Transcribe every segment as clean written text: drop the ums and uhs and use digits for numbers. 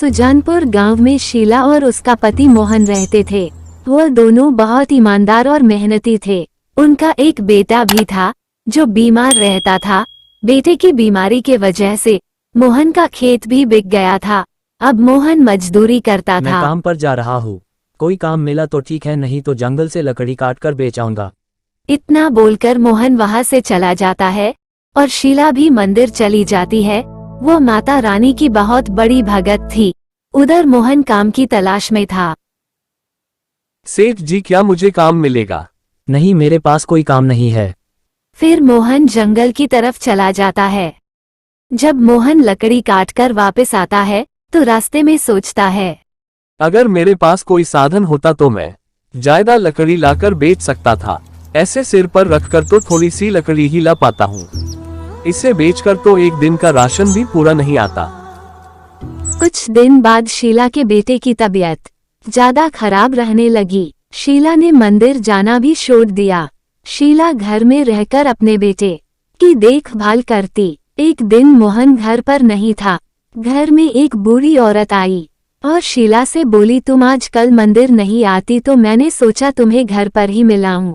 सुजानपुर गांव में शीला और उसका पति मोहन रहते थे। वह दोनों बहुत ईमानदार और मेहनती थे। उनका एक बेटा भी था जो बीमार रहता था। बेटे की बीमारी के वजह से मोहन का खेत भी बिक गया था। अब मोहन मजदूरी करता मैं था। काम पर जा रहा हूँ, कोई काम मिला तो ठीक है, नहीं तो जंगल से लकड़ी काट कर बेच आऊंगा। इतना बोलकर मोहन वहां से चला जाता है और शीला भी मंदिर चली जाती है। वो माता रानी की बहुत बड़ी भगत थी। उधर मोहन काम की तलाश में था। सेठ जी, क्या मुझे काम मिलेगा? नहीं, मेरे पास कोई काम नहीं है। फिर मोहन जंगल की तरफ चला जाता है। जब मोहन लकड़ी काटकर वापस आता है तो रास्ते में सोचता है, अगर मेरे पास कोई साधन होता तो मैं ज्यादा लकड़ी लाकर बेच सकता था। ऐसे सिर पर रखकर तो थोड़ी सी लकड़ी ही ला पाता हूँ। इसे बेचकर तो एक दिन का राशन भी पूरा नहीं आता। कुछ दिन बाद शीला के बेटे की तबीयत ज्यादा खराब रहने लगी। शीला ने मंदिर जाना भी छोड़ दिया। शीला घर में रहकर अपने बेटे की देखभाल करती। एक दिन मोहन घर पर नहीं था। घर में एक बूढ़ी औरत आई और शीला से बोली, तुम आजकल मंदिर नहीं आती तो मैंने सोचा तुम्हें घर पर ही मिलाऊं।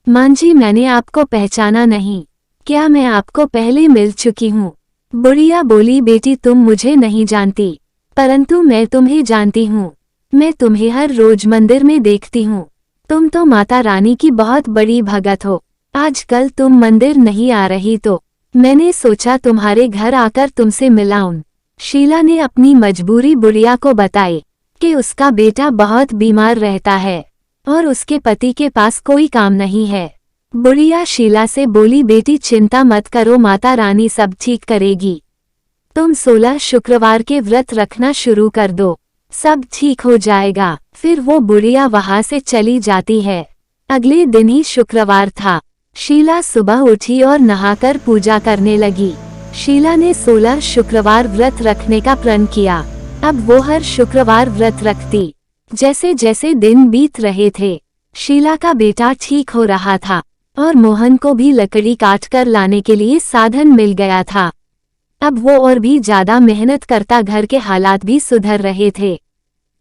मां जी, मैंने आपको पहचाना नहीं, क्या मैं आपको पहले मिल चुकी हूँ? बुढ़िया बोली, बेटी तुम मुझे नहीं जानती, परंतु मैं तुम्हें जानती हूँ। मैं तुम्हें हर रोज मंदिर में देखती हूँ। तुम तो माता रानी की बहुत बड़ी भगत हो। आजकल तुम मंदिर नहीं आ रही तो मैंने सोचा तुम्हारे घर आकर तुमसे मिलाऊं। शीला ने अपनी मजबूरी बुढ़िया को बताई कि उसका बेटा बहुत बीमार रहता है और उसके पति के पास कोई काम नहीं है। बुढ़िया शीला से बोली, बेटी चिंता मत करो, माता रानी सब ठीक करेगी। तुम 16 शुक्रवार के व्रत रखना शुरू कर दो, सब ठीक हो जाएगा। फिर वो बुढ़िया वहां से चली जाती है। अगले दिन ही शुक्रवार था। शीला सुबह उठी और नहाकर पूजा करने लगी। शीला ने 16 शुक्रवार व्रत रखने का प्रण किया। अब वो हर शुक्रवार व्रत रखती। जैसे जैसे दिन बीत रहे थे, शीला का बेटा ठीक हो रहा था और मोहन को भी लकड़ी काटकर लाने के लिए साधन मिल गया था। अब वो और भी ज्यादा मेहनत करता, घर के हालात भी सुधर रहे थे।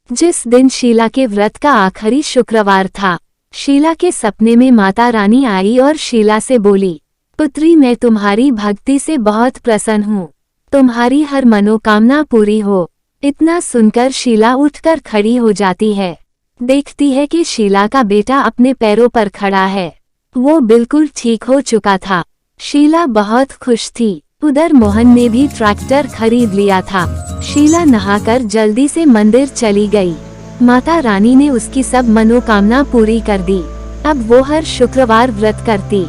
जिस दिन शीला के व्रत का आखिरी शुक्रवार था, शीला के सपने में माता रानी आई और शीला से बोली, पुत्री, मैं तुम्हारी भक्ति से बहुत प्रसन्न हूँ। तुम्हारी हर मनोकामना पूरी हो। इतना सुनकर शीला उठकर खड़ी हो जाती है। देखती है कि शीला का बेटा अपने पैरों पर खड़ा है। वो बिल्कुल ठीक हो चुका था। शीला बहुत खुश थी। उधर मोहन ने भी ट्रैक्टर खरीद लिया था। शीला नहाकर जल्दी से मंदिर चली गई। माता रानी ने उसकी सब मनोकामना पूरी कर दी। अब वो हर शुक्रवार व्रत करती।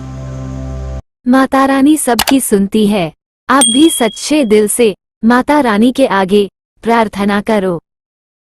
माता रानी सबकी सुनती है। आप भी सच्चे दिल से माता रानी के आगे प्रार्थना करो।